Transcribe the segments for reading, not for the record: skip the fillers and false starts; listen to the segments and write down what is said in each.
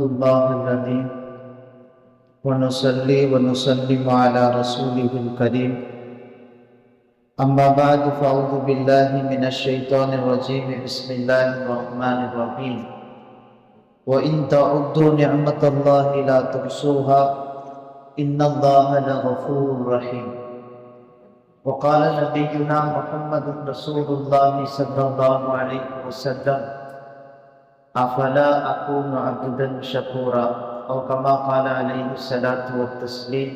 الله الذي ونصلي ونسلم على رسوله الكريم أما بعد فأعوذ بالله من الشيطان الرجيم بسم الله الرحمن الرحيم وإن تعدوا نعمة الله لا تحصوها إن الله لغفور رحيم وقال نبينا محمد رسول الله صلى الله عليه وسلم أفلا أكون عبدا شكورا أو كما قال عليه الصلاة والتسليم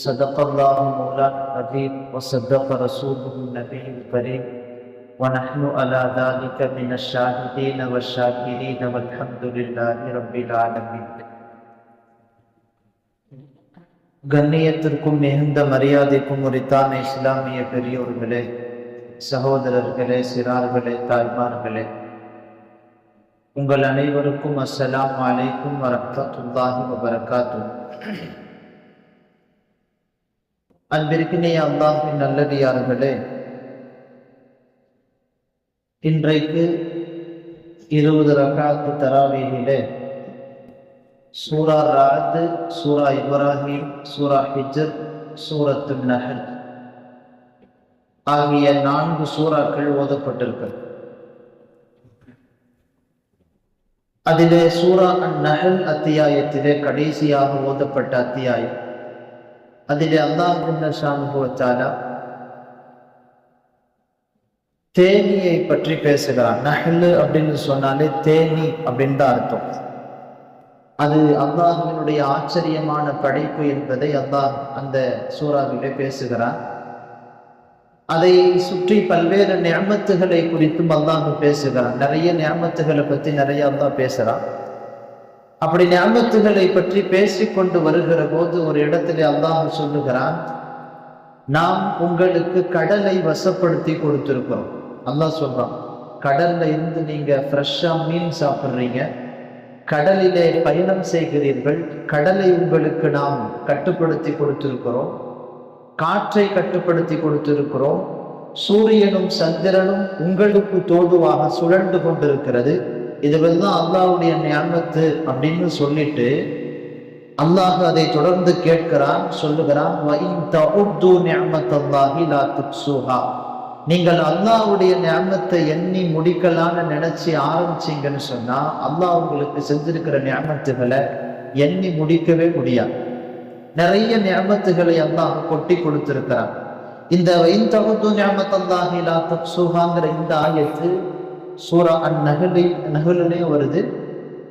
صدق الله مولانا العظيم وصدق رسوله النبي الكريم ونحن على ذلك من الشاهدين والشاكرين والحمد لله رب العالمين. கண்ணியத்திற்கும் மிகுந்த மரியாதைக்கும் உரித்தான இஸ்லாமிய பெரியோர்களே, சகோதரர்களே, சிறார்களே, தாய்மார்களே, உங்கள் அனைவருக்கும் அஸ்ஸலாமு அலைக்கும் வரஹ்மத்துல்லாஹி வபரகாத்துஹு. அன்பிற்கினிய அல்லாஹ்வின் நல்லடியார்களே, இன்றைக்கு 20 ரக்காத்து தராவீஹிலே சூரா ராத், சூரா இப்ராஹிம், சூரா ஹிஜ்ர், சூரத்துன் நஹல் ஆகிய 4 சூறாக்கள் ஓதப்பட்டிருக்கிறது. அதிலே சூரா அன்-நஹல் அத்தியாயத்திலே கடைசியாக ஓதப்பட்ட அத்தியாயம். அதிலே அல்லாஹ் சுப்ஹானஹு வ தஆலா தேனியை பற்றி பேசுகிறான். நஹல் அப்படின்னு சொன்னாலே தேனி அப்படின்னு தான் அர்த்தம். அது அல்லாஹ்வினுடைய ஆச்சரியமான படைப்பு என்பதை அல்லாஹ் அந்த சூறாவிலே பேசுகிறான். அதை சுற்றி பல்வேறு நிஅமத்துகளை குறித்தும் அல்லாஹ் பேசுகிறான். நிறைய நிஅமத்துகளை பற்றி நிறைய அல்லாஹ் பேசுறான். அப்படி நிஅமத்துகளை பற்றி பேசிக்கொண்டு வருகிற போது ஒரு இடத்துல அல்லாஹ் சொல்லுகிறான், நாம் உங்களுக்கு கடலை வசப்படுத்தி கொடுத்திருக்கிறோம். அல்லாஹ் சொல்றான், கடல்ல இருந்து நீங்க ஃப்ரெஷ்ஷா மீன் சாப்பிட்றீங்க, கடலிலே பயணம் செய்கிறீர்கள், கடலை உங்களுக்கு நாம் கட்டுப்படுத்தி கொடுத்திருக்கிறோம், காற்றை கட்டுப்படுத்தி கொடுத்திருக்கிறோம், சூரியனும் சந்திரனும் உங்களுக்கு தோதுவாக சுழன்று கொண்டிருக்கிறது. இதுவெல்லாம் அல்லாஹ்வுடைய நிஅமத்து அப்படின்னு சொல்லிட்டு அல்லாஹ் அதை தொடர்ந்து கேட்கிறான், சொல்லுகிறான், வஇன் தஉது நிஅமத்தல்லாஹி லா துஹ்ஸூஹா. நீங்கள் அல்லாஹ்வுடைய நிஅமத்தை எண்ணி முடிக்கலான்னு நினைச்சு ஆரம்பிச்சீங்கன்னு சொன்னா அல்லாஹ் உங்களுக்கு செஞ்சிருக்கிற நிஅமத்துகளை எண்ணி முடிக்கவே முடியாது. நிறைய நிஅமத்துகளை அல்லாஹ் கொட்டி கொடுத்திருக்கிறான். இந்த வஇன் தஉது நிஅமத்தல்லாஹி லா துஹ்ஸூஹாங்கிற இந்த ஆயத்து சூரா அன்-நஹ்லிலே வருது.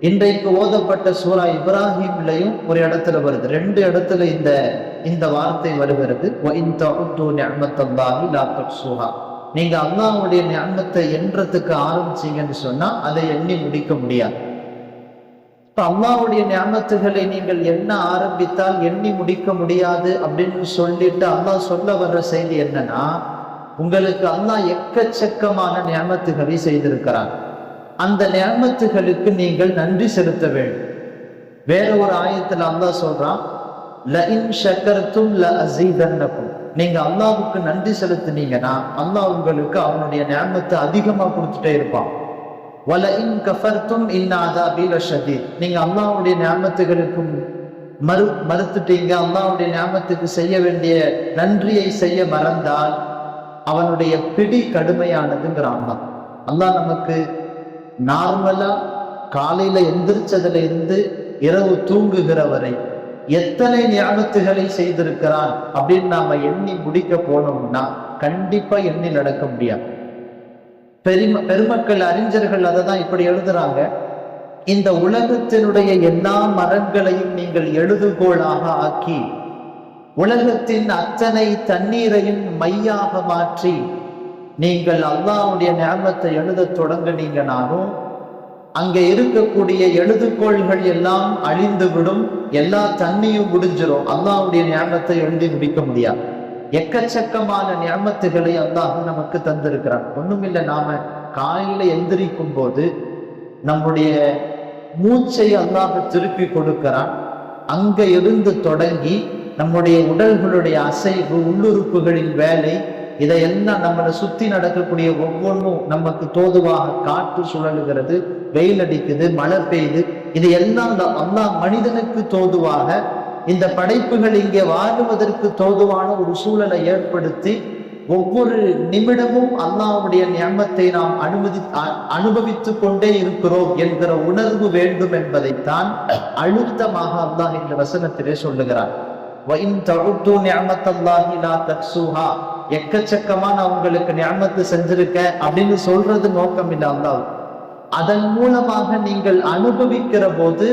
இன்றைக்கு ஓதப்பட்ட சூரா இப்ராஹிம்லையும் ஒரு இடத்துல வருது. 2 இடத்துல இந்த வார்த்தை வருகிறது. வஇன் தஉது நிஅமத்தல்லாஹி லா துஹ்ஸூஹா. நீங்க அல்லாஹ்வுடைய நிஅமத்தை எண்றதுக்கு ஆரம்பிச்சீங்கன்னு சொன்னா அதை எண்ணி முடிக்க முடியாது. அல்லாஹ்வுடைய நிஅமத்துகளை நீங்கள் எண்ண ஆரம்பித்தால் எண்ணி முடிக்க முடியாது அப்படின்னு சொல்லிட்டு அல்லாஹ் சொல்ல வர்ற செய்தி என்னன்னா, உங்களுக்கு அல்லாஹ் எக்கச்சக்கமான நிஅமத்துகளை செய்திருக்கிறான். அந்த நிஅமத்துகளுக்கு நீங்கள் நன்றி செலுத்த வேண்டும். வேற ஒரு ஆயத்துல அல்லாஹ் சொல்றான், லஇன் ஷக்கர்தும் லஅஸீதன்னகும். நீங்க அல்லாஹ்வுக்கு நன்றி செலுத்தினீங்கன்னா அல்லாஹ் உங்களுக்கு அவனுடைய நிஅமத்தை அதிகமா கொடுத்துட்டே இருப்பான். வலஇன் கஃபர்தும் இன் அஸாபி லஷதீத். நீங்க அல்லாஹ்வுடைய நிஅமத்துகளுக்கு மறுத்துட்டீங்க, அல்லாஹ்வுடைய நிஅமத்துக்கு செய்ய வேண்டிய நன்றியை செய்ய மறந்தால் அவனுடைய பிடி கடுமையானதுங்கிறான். அல்லாஹ் நமக்கு நார்மலா காலையில எந்திரிச்சதுல இருந்து இரவு தூங்குகிற வரை எத்தனை நிஅமத்துகளை செய்திருக்கிறான் அப்படின்னு நாம எண்ணி முடிக்க போனோம்னா கண்டிப்பா எண்ணி நடக்க முடியாது. பெருமக்கள் அறிஞர்கள் அதை தான் இப்படி எழுதுறாங்க, இந்த உலகத்தினுடைய எல்லா மரங்களையும் நீங்கள் எழுதுகோளாக ஆக்கி உலகத்தின் அத்தனை தண்ணீரையும் மையாக மாற்றி நீங்கள் அல்லாஹ்வுடைய நிஅமத்தை எழுத தொடங்கினீங்கனாலும் அங்கே இருக்கக்கூடிய எழுதுகோள்கள் எல்லாம் அழிந்துவிடும், எல்லா தண்ணியும் முடிஞ்சிடும், அல்லாஹ்வுடைய நிஅமத்தை எழுதி முடிக்க முடியாது. எக்கச்சக்கமான நிஅமத்துகளை அல்லாஹ் நமக்கு தந்திருக்கிறான். ஒண்ணுமில்லை, நாம காலையில எந்திரிக்கும் போது நம்முடைய மூச்சை அல்லாஹ் திருப்பி கொடுக்கிறான். அங்க இருந்து தொடங்கி நம்முடைய உடல்களுடைய அசைவு, உள்ளுறுப்புகளின் வேலை இதையெல்லாம் நம்மளை சுத்தி நடக்கக்கூடிய ஒவ்வொன்றும் நமக்கு தோதுவாக, காற்று சுழலுகிறது, வெயில் அடிக்குது, மழை பெய்யுது, இது எல்லாம் அல்லாஹ் மனிதனுக்கு தோதுவாக இந்த படைப்புகள் இங்கே வாழுவதற்கு தோதுவான ஒரு சூழலை ஏற்படுத்தி ஒவ்வொரு நிமிடமும் அல்லாஹ்வுடைய நியமத்தை நாம் அனுபவித்துக் கொண்டே இருக்கிறோம் என்கிற உணர்வு வேண்டும் என்பதைத்தான் அழுத்தமாக அல்லாஹ் இந்த வசனத்திலே சொல்லுகிறார். எக்கச்சக்கமா நான் உங்களுக்கு நியமத்து செஞ்சிருக்கேன் அப்படின்னு சொல்றது நோக்கம் இல்லை அல்லாஹ். அதன் மூலமாக நீங்கள் அனுபவிக்கிற போது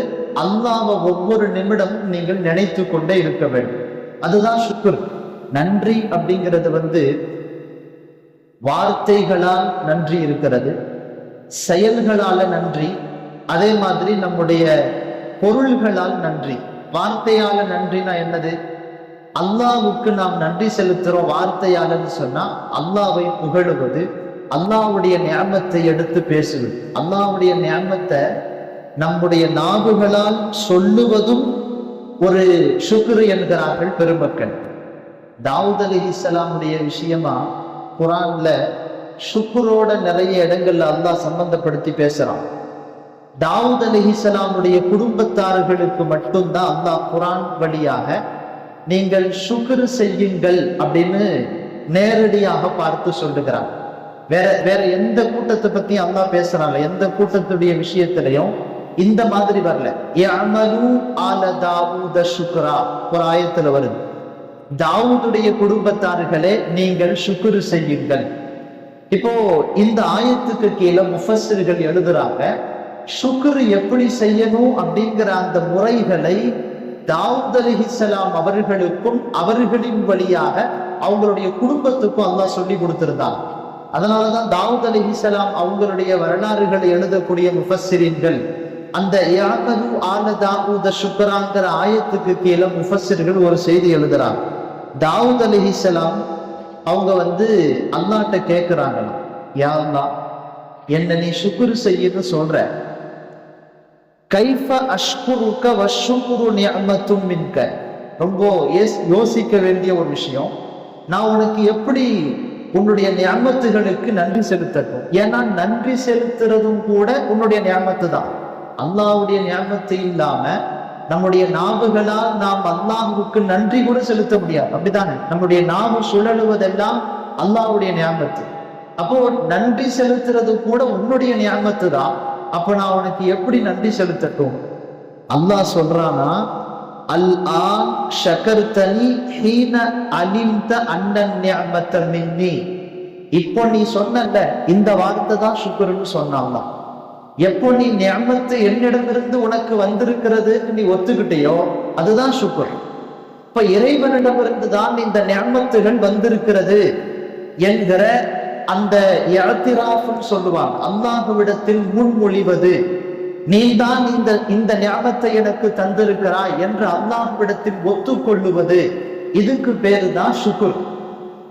அல்லாஹ்வை ஒவ்வொரு நிமிடமும் நீங்கள் நினைத்து கொண்டே இருக்க வேண்டும். அதுதான் ஷுக்ர். நன்றி அப்படிங்கிறது வார்த்தைகளால் நன்றி இருக்கிறது, செயல்களால நன்றி, அதே மாதிரி நம்முடைய பொருள்களால் நன்றி. வார்த்தையால நன்றினா என்னது? அல்லாஹ்வுக்கு நாம் நன்றி செலுத்துறோம் வார்த்தையாலன்னு சொன்னா அல்லாஹ்வை புகழுவது, அல்லாஹ்வுடைய நியமத்தை எடுத்து பேசுவது. அல்லாஹ்வுடைய நியமத்தை நம்முடைய நாவுகளால் சொல்லுவதும் ஒரு ஷுக்ர் என்கிறார்கள் பெருமக்கள். தாவூத் அலைஹிஸ்ஸலாமுடைய விஷயமா குர்ஆன்ல ஷுக்ரோட நிறைய இடங்கள்ல அல்லாஹ் சம்பந்தப்படுத்தி பேசுறான். தாவூத் அலைஹிஸ்ஸலாமுடைய குடும்பத்தார்களுக்கு மட்டும்தான் அல்லாஹ் குர்ஆன் வழியாக நீங்கள் ஷுக்ர் செய்யுங்கள் அப்படின்னு நேரடியாக பார்த்து சொல்லுகிறார். வேற எந்த கூட்டத்தை பத்தி அல்லாஹ் பேசுறாங்க, எந்த கூட்டத்துடைய விஷயத்திலையும் இந்த மாதிரி வரல. யஅமலு ஆல தாவூத ஷுக்ரா ஒரு ஆயத்துல வருது. தாவூதுடைய குடும்பத்தார்களே நீங்கள் ஷுக்ர் செய்யுங்கள். இப்போ இந்த ஆயத்துக்கு கீழே முஃபஸ்ஸிர்கள் எழுதுறாங்க, ஷுக்ர் எப்படி செய்யணும் அப்படிங்கிற அந்த முறைகளை தாவூத் அலைஹிஸ்ஸலாம் அவர்களுக்கும் அவர்களின் வழியாக அவங்களுடைய குடும்பத்துக்கும் அல்லாஹ் சொல்லி கொடுத்திருந்தாங்க. அதனாலதான் தாவூத் அலைஹிஸ்ஸலாம் அவங்களுடைய வரலாறுகளை எழுதக்கூடிய முஃபஸ்ஸிரீன்கள் அந்த யஅமலு ஆல தாவூத ஷுக்ராங்கிற ஆயத்துக்கு கீழே முஃபஸ்ஸிர்கள் ஒரு செய்தி எழுதுறாங்க. தாவூத் அலைஹிஸ்ஸலாம் அவங்க அல்லாஹ்ட்ட கேட்கிறாங்களாம், யா அல்லாஹ் என்ன நீ ஷுக்ர் செய்யன்னு சொல்ற, கைஃப அஷ்குருக வஷ்குரு நிஅமத்தும் மின்க. ரொம்ப யோசிக்க வேண்டிய ஒரு விஷயம். நான் உனக்கு எப்படி உன்னுடைய நியமத்துகளுக்கு நன்றி செலுத்தட்டும்? ஏன்னா நன்றி செலுத்துறதும் கூட உன்னுடைய நியமத்து தான். அல்லாஹ்வுடைய நியமத்து இல்லாம நம்முடைய நாவுகளால் நாம் அல்லாஹ்வுக்கு நன்றி கூட செலுத்த முடியாது. அப்படித்தானே? நம்முடைய நாவு சுழலுவதெல்லாம் அல்லாஹ்வுடைய நியமத்து. அப்போ நன்றி செலுத்துறது கூட உன்னுடைய நியமத்து தான். அப்ப நான் உனக்கு எப்படி நன்றி செலுத்தட்டும்? அல்லாஹ் சொல்றானா, அல் ஆன் ஷகர்தனி ஹீன அலிம்த அன்ன நிஅமத மின்னி. இப்போ நீ சொன்னல இந்த வார்த்தை தான் ஷுக்ர்னு சொன்னாங்க. எப்போ நீ நிஅமத்து என்னிடமிருந்து உனக்கு வந்திருக்கிறது நீ ஒத்துக்கிட்டியோ அதுதான் ஷுக்ர். இப்ப இறைவனிடமிருந்து தான் இந்த நிஅமத்துகள் வந்திருக்கிறது என்கிற அந்த இஅ்திராஃப்னு சொல்லுவாங்க. அல்லாஹ்விடத்தில் முன்மொழிவது, நீ தான் இந்த நிஅமத்தை எனக்கு தந்திருக்கிறாய் என்று அல்லாஹ்விடத்தில் ஒத்துக்கொள்ளுவது, இதுக்கு பேரு தான் ஷுக்ர்.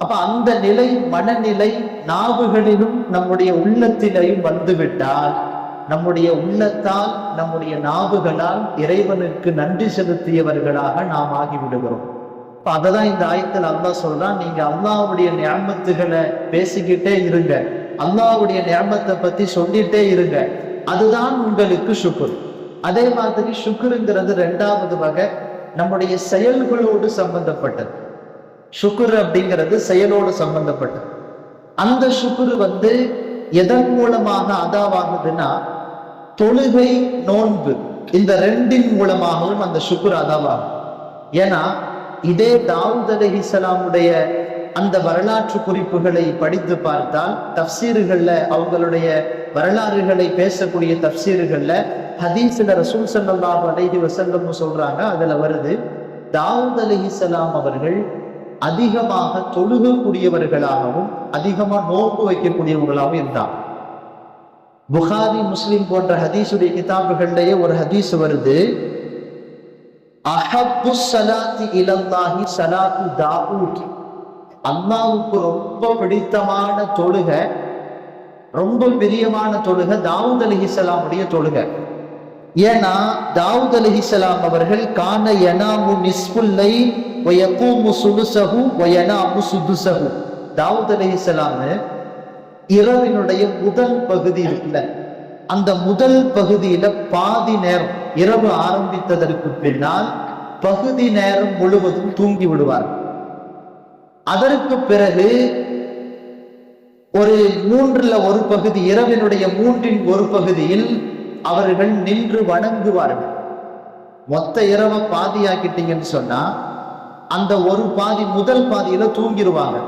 அப்ப அந்த நிலை, மனநிலை நாவுகளிலும் நம்முடைய உள்ளத்திலையும் வந்துவிட்டால் நம்முடைய உள்ளத்தால் நம்முடைய நாவுகளால் இறைவனுக்கு நன்றி செலுத்தியவர்களாக நாம் ஆகிவிடுகிறோம். அததான் இந்த ஆயத்தில் அல்லாஹ் சொல்றான், நீங்க அல்லாஹ்வுடைய நியமத்துகளை பேசிக்கிட்டே இருங்க, அல்லாஹ்வுடைய நியமத்தை பத்தி சொல்லிட்டே இருங்க, அதுதான் உங்களுக்கு ஷுக்ர். அதே மாதிரி ஷுக்ருங்கிறது ரெண்டாவது வகை, நம்முடைய செயல்களோடு சம்பந்தப்பட்டது. ஷுக்ர் அப்படிங்கிறது செயலோடு சம்பந்தப்பட்டது. அந்த ஷுக்ர் எதன் மூலமாக அதாவாகுதுன்னா, தொழுகை, நோன்பு, இந்த ரெண்டின் மூலமாகவும் அந்த ஷுக்ர் அதாவாகும். ஏன்னா இதே தாவூத் அலைஹிஸ்ஸலாமுடைய அந்த வரலாற்று குறிப்புகளை படித்து பார்த்தால், தஃப்சீர்கள்ல அவங்களுடைய வரலாறுகளை பேசக்கூடிய தஃப்சீர்கள்ல ஹதீஸ்ல ரசூல் ஸல்லல்லாஹு அலைஹி வஸல்லம் சொல்றாங்க, அதுல வருது, தாவூத் அலைஹிஸ்ஸலாம் அவர்கள் அதிகமாக தொழுகக்கூடியவர்களாகவும் அதிகமா நோன்பு வைக்கக்கூடியவர்களாகவும் இருந்தாங்க. புகாரி, முஸ்லிம் போன்ற ஹதீஸுடைய கிதாபுகள்லயே ஒரு ஹதீஸ் வருது, அஹப்பு ஸலாத்தி இலல்லாஹி ஸலாத்து தாவூத். அல்லாஹ்வுக்கு ரொம்ப பிடித்தமான தொழுகை, ரொம்ப பிரியமான தொழுகை தாவூத் அலைஹிஸ்ஸலாமுடைய தொழுகை. ஏன்னா தாவூத் அலைஹிஸ்ஸலாம் அவர்கள் கான யனாமு நிஸ்ஃபுல் லைல் வ யகூமு சுலுஸஹு வ யனாமு சுதுஸஹு. தாவூத் அலைஹிஸ்ஸலாம் இரவினுடைய முதல் பகுதி இருக்குல்ல, அந்த முதல் பகுதியில பாதி நேரம், இரவு ஆரம்பித்ததற்கு பின்னால் பகுதி நேரம் முழுவதும் தூங்கி விடுவார். அதற்கு பிறகு ஒரு மூன்றுல ஒரு பகுதி, இரவினுடைய மூன்றின் ஒரு பகுதியில் அவர்கள் நின்று வணங்குவார்கள். மொத்த இரவை பாதியாக்கிட்டீங்கன்னு சொன்னா அந்த ஒரு பாதி, முதல் பாதியில தூங்கிடுவாங்க.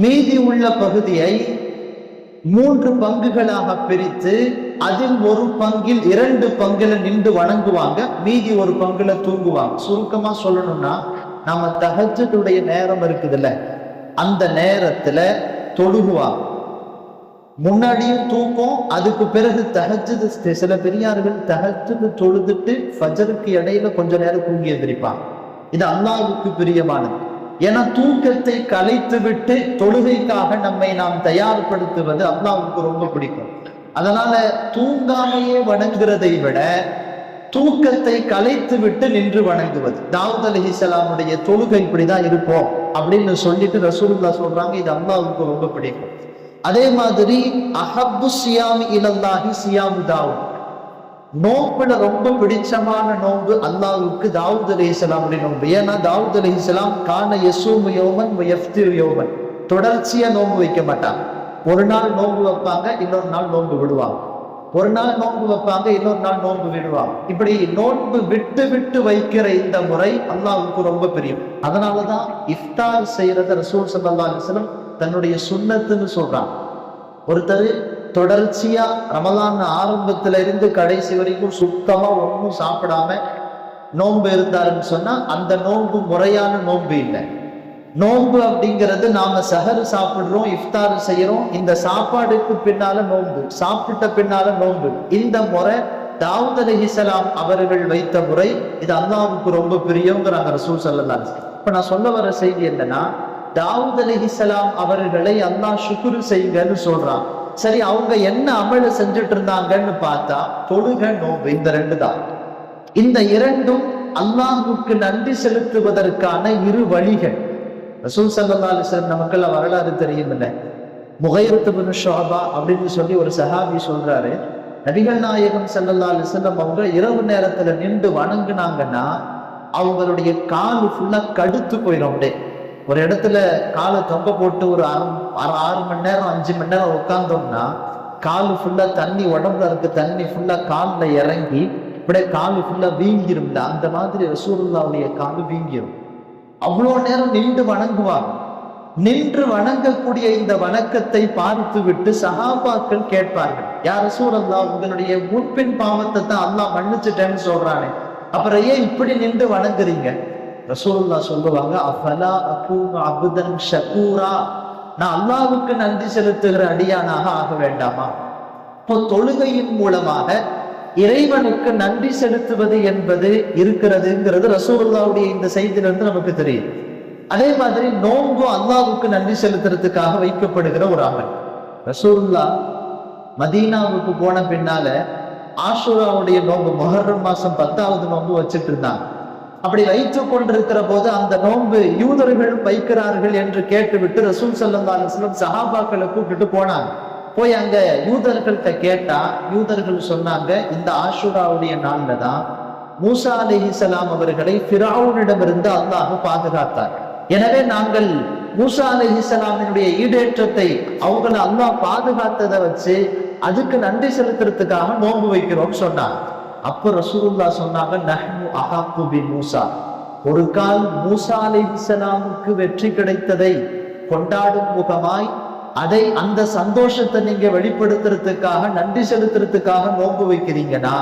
மீதி உள்ள பகுதியை 3 பங்குகளாக பிரித்து அதில் ஒரு பங்கில் 2 பங்குல நின்று வணங்குவாங்க, மீதி ஒரு பங்குல தூங்குவாங்க. சுருக்கமா சொல்லணும்னா, நம்ம தஹஜ்ஜுடைய நேரம் இருக்குதுல்ல, அந்த நேரத்துல தொழுகுவாங்க. முன்னாடியும் தூக்கம், அதுக்கு பிறகு தஹஜ்ஜுத். சில பெரியார்கள் தஹஜ்ஜுத் தொழுதுட்டு ஃபஜருக்கு இடையில கொஞ்ச நேரம் தூங்கி எந்திரிப்பாங்க. இது அல்லாஹ்வுக்கு பிரியமானது. ஏன்னா தூக்கத்தை கலைத்து விட்டு தொழுகைக்காக நம்மை நாம் தயார்படுத்துவது அல்லாஹ்வுக்கு ரொம்ப பிடிக்கும். அதனால தூங்காமையே வணங்குறதை விட தூக்கத்தை கலைத்து விட்டு நின்று வணங்குவது. தாவூத் அலைஹிஸ்ஸலாமுடைய தொழுகை இப்படிதான் இருக்கும் அப்படின்னு சொல்லிட்டு ரசூலுல்லாஹ் சொல்றாங்க, இது அல்லாஹ்வுக்கு ரொம்ப பிடிக்கும். அதே மாதிரி அஹப்பு சியாமி இலல்லாஹி சியாமு தாவூத், நோம்புல ரொம்ப பிடிச்சமான நோன்பு அல்லாஹ்வுக்கு தாவூத் அலைஹிஸ்ஸலாமுடைய நோன்பு. ஏன்னா தாவூத் அலைஹிஸ்ஸலாம் கான யஸூமு யௌமன் வ யஃப்திரு யௌமன், தொடர்ச்சியா நோன்பு வைக்க மாட்டாங்க. ஒரு நாள் நோன்பு வைப்பாங்க, இன்னொரு நாள் நோன்பு விடுவாங்க. ஒரு நாள் நோன்பு வைப்பாங்க, இன்னொரு நாள் நோன்பு விடுவாங்க. இப்படி நோன்பு விட்டு விட்டு வைக்கிற இந்த முறை அல்லாஹ்வுக்கு ரொம்ப பிரியம். அதனாலதான் இஃப்தார் செய்யறத ரசூல் ஸல்லல்லாஹு அலைஹி வஸல்லம் தன்னுடைய சுன்னத்துன்னு சொல்றாங்க. ஒருத்தர் தொடர்ச்சியா ரமலான் ஆரம்பத்துல இருந்து கடைசி வரைக்கும் சுத்தமா ஒன்றும் சாப்பிடாம நோன்பு இருந்தாருன்னு சொன்னா அந்த நோன்பு முறையான நோன்பு இல்லை. நோன்பு அப்படிங்கிறது நாம சஹர் சாப்பிடுறோம், இஃப்தார் செய்யறோம், இந்த சாப்பாடுக்கு பின்னால நோன்பு, சாப்பிட்ட பின்னால நோன்பு. இந்த முறை தாவூத் அலைஹிஸ்ஸலாம் அவர்கள் வைத்த முறை, இது அல்லாஹ்வுக்கு ரொம்ப பிரியங்கிறாங்க ரசூல் ஸல்லல்லாஹு அலைஹி வஸல்லம். இப்ப நான் சொல்ல வர செய்தி என்னன்னா, தாவூத் அலைஹிஸ்ஸலாம் அவர்களை அல்லாஹ் ஷுக்ர் செய்யுங்கன்னு சொல்றான். சரி, அவங்க என்ன அமல செஞ்சுட்டு இருந்தாங்கன்னு பார்த்தா தொழுகை, நோன்பு, இந்த 2 தான். இந்த 2ம் அல்லாஹ்வுக்கு நன்றி செலுத்துவதற்கான 2 வழிகள். ரசூல் ஸல்லல்லாஹு அலைஹி வஸல்லம் நமக்கெல்லாம் வரலாறு தெரியுமில்ல, முகைரத் இப்னு ஷுஅபா அப்படின்னு சொல்லி ஒரு சஹாபி சொல்றாரு, நபிகள் நாயகம் ஸல்லல்லாஹு அலைஹி வஸல்லம் அவங்க இரவு நேரத்துல நின்று வணங்குனாங்கன்னா அவங்களுடைய கால் ஃபுல்லா கடுத்து போயிடும். அப்படியே ஒரு இடத்துல காலை தொங்க போட்டு ஒரு 6 மணி நேரம் 5 மணி நேரம் உட்கார்ந்தோம்னா கால் ஃபுல்லா தண்ணி, உடம்புல இருக்க தண்ணி ஃபுல்லா கால்ல இறங்கி இப்படியே கால் ஃபுல்லா வீங்கிரும்ல, அந்த மாதிரி ரசூலுல்லாஹ்வுடைய கால் வீங்கிரும். அவ்வளோ நேரம் நின்று வணங்குவாங்க. நின்று வணங்கக்கூடிய இந்த வணக்கத்தை பார்த்து விட்டு சஹாபாக்கள் கேட்பார்கள், யார் ரசூலல்லாஹ், உங்களுடைய முன்பின் பாவத்தை தான் அல்லாஹ் மன்னிச்சுட்டேன்னு சொல்றானே, அப்புறம் ஏன் இப்படி நின்று வணங்குறீங்க? ரசூலுல்லாஹ் சொல்லுவாங்க, அஃபலா அகூனு அப்தன் ஷகூரா, நான் அல்லாஹ்வுக்கு நன்றி செலுத்துகிற அடியானாக ஆக வேண்டாமா? இப்போ தொழுகையின் மூலமாக இறைவனுக்கு நன்றி செலுத்துவது என்பது இருக்கிறதுங்கிறது ரசூலுல்லாஹ்வுடைய இந்த செய்தியிலிருந்து நமக்கு தெரியும். அதே மாதிரி நோன்பு அல்லாஹ்வுக்கு நன்றி செலுத்துறதுக்காக வைக்கப்படுகிற ஒரு அமல். ரசூலுல்லாஹ் மதீனாவுக்கு போன பின்னால ஆஷூராவுடைய நோன்பு, முஹர்ரம் மாசம் 10வது நோன்பு வச்சுட்டு இருந்தாங்க. அப்படி வைத்துக் கொண்டிருக்கிற போது அந்த நோன்பு யூதர்கள் வைக்கிறார்கள் என்று கேட்டுவிட்டு ரசூல் ஸல்லல்லாஹு அலைஹி வஸல்லம் சஹாபாக்களை கூப்பிட்டு போனாங்க. போய் அங்க யூதர்கள்ட்ட கேட்டா யூதர்கள் சொன்னாங்க, இந்த ஆஷூராவுடைய நாள்ல தான் மூசா அலைஹிஸ்ஸலாம் அவர்களை ஃபிரௌனிடமிருந்து அல்லாஹ் பாதுகாத்தார். எனவே நாங்கள் மூசா அலைஹிஸ்ஸலாமினுடைய ஈடேற்றத்தை அவங்களை அல்லாஹ் பாதுகாத்ததை வச்சு அதுக்கு நன்றி செலுத்துறதுக்காக நோன்பு வைக்கிறோம் சொன்னாங்க. அப்ப ரசூலுல்லாஹ் சொன்னாங்க, நஹ்னு அஹக்கு பி மூசா, ஒரு கால் மூசா அலைஹிஸ்ஸலாமுக்கு வெற்றி கிடைத்ததை கொண்டாடும் முகமாய் அதை, அந்த சந்தோஷத்தை நீங்க வெளிப்படுத்துறதுக்காக நன்றி செலுத்துறதுக்காக நோன்பு வைக்கிறீங்கன்னா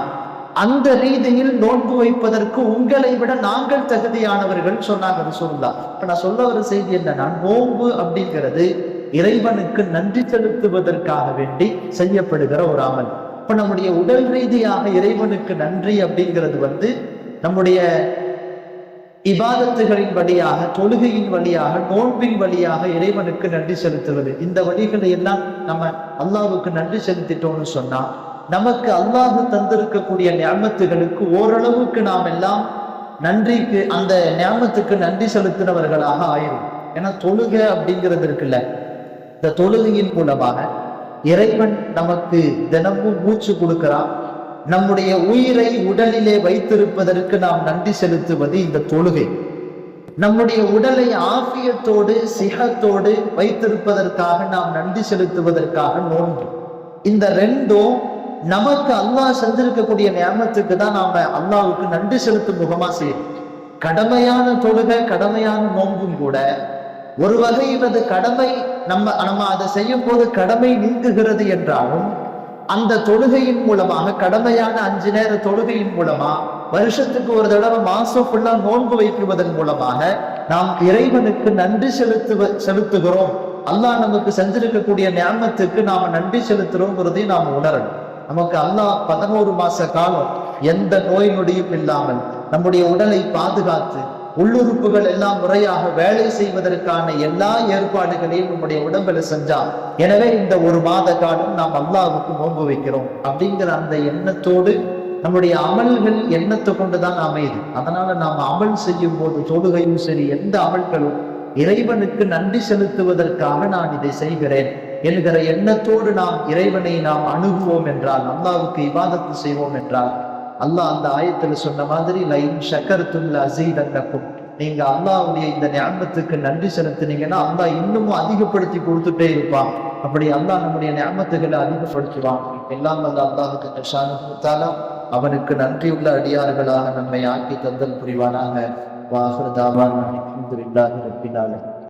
அந்த ரீதியில் நோன்பு வைப்பதற்கு உங்களை விட நாங்கள் தகுதியானவர்கள் சொன்னாங்க ரசூலுல்லாஹ். இப்ப நான் சொல்ல வர செய்தி என்னன்னா, நோன்பு அப்படிங்கிறது இறைவனுக்கு நன்றி செலுத்துவதற்காக வேண்டி செய்யப்படுகிற ஒரு அமல். இப்ப நம்முடைய உடல் ரீதியாக இறைவனுக்கு நன்றி அப்படிங்கிறது நம்முடைய இபாதத்துகளின் வழியாக, தொழுகையின் வழியாக, நோன்பின் வழியாக இறைவனுக்கு நன்றி செலுத்துவது. இந்த வழிகளை எல்லாம் நம்ம அல்லாஹ்வுக்கு நன்றி செலுத்திட்டோம்னு சொன்னா நமக்கு அல்லாஹ் தந்திருக்கக்கூடிய நியாமத்துகளுக்கு ஓரளவுக்கு நாம் எல்லாம் நன்றிக்கு, அந்த நியாமத்துக்கு நன்றி செலுத்தினவர்களாக ஆயிரும். ஏன்னா தொழுகை அப்படிங்கிறது இருக்குல்ல, இந்த தொழுகையின் மூலமாக இறைவன் நமக்கு தினமும் மூச்சு கொடுக்கிறான். நம்முடைய உயிரை உடலிலே வைத்திருப்பதற்கு நாம் நன்றி செலுத்துவது இந்த தொழுகை. நம்முடைய உடலை ஆஃபியத்தோடு சிஹத்தோடு வைத்திருப்பதற்காக நாம் நன்றி செலுத்துவதற்காக நோன்பு. இந்த ரெண்டும் நமக்கு அல்லாஹ் செஞ்சிருக்கக்கூடிய நியமத்துக்கு தான் நாம அல்லாஹ்வுக்கு நன்றி செலுத்தும் முகமா செய்யணும். கடமையான தொழுகை, கடமையான நோன்பும் கூட ஒரு வகையில் அது கடமை. நம்ம அதை செய்யும் போது கடமை நீங்குகிறது என்றாலும் அந்த தொழுகையின் மூலமாக, கடமையான 5 நேர தொழுகையின் மூலமா, வருஷத்துக்கு ஒரு தடவை மாசம் ஃபுல்லா நோன்பு வைக்குவதன் மூலமாக நாம் இறைவனுக்கு நன்றி செலுத்துகிறோம். அல்லாஹ் நமக்கு செஞ்சிருக்கக்கூடிய நியமத்துக்கு நாம நன்றி செலுத்துறோங்கிறதையும் நாம் உணரணும். நமக்கு அல்லாஹ் 11 மாச காலம் எந்த நோய் நொடியும் இல்லாமல் நம்முடைய உடலை பாதுகாத்து உள்ளுறுப்புகள் எல்லாம் முறையாக வேலை செய்வதற்கான எல்லா ஏற்பாடுகளையும் நம்முடைய உடம்புல செஞ்சான். எனவே இந்த 1 மாத காலம் நாம் அல்லாஹ்வுக்கு நோன்பு வைக்கிறோம் அப்படிங்கிற அந்த எண்ணத்தோடு, நம்முடைய அமல்கள் எண்ணத்தை கொண்டுதான் அமையுது. அதனால நாம் அமல் செய்யும் போது, தொழுகையும் சரி, எந்த அமல்களும் இறைவனுக்கு நன்றி செலுத்துவதற்காக நான் இதை செய்கிறேன் என்கிற எண்ணத்தோடு நாம் இறைவனை நாம் அணுகுவோம் என்றால், அல்லாஹ்வுக்கு இபாதத்து செய்வோம் என்றால், அல்லாஹ் அந்த ஆயத்துல சொன்ன மாதிரி லைன் ஷக்கர்தும் லஅஸீதன்னக்கும், நீங்க அல்லாஹ்வுடைய இந்த நியமத்துக்கு நன்றி செலுத்தினீங்கன்னா அல்லாஹ் இன்னமும் அதிகப்படுத்தி கொடுத்துட்டே இருப்பான். அப்படி அல்லாஹ் நம்முடைய நியமத்துகளை அதிகப்படுத்துவான். எல்லாம் வல்ல அல்லாஹ்வுக்கு ஷானஹு தஆலா அவனுக்கு நன்றியுள்ள அடியார்களாக நம்மை ஆக்கி தந்தல் புரிவானாக. வாஹிரு தாவானா அல்ஹம்துலில்லாஹி ரப்பில் ஆலமீன்.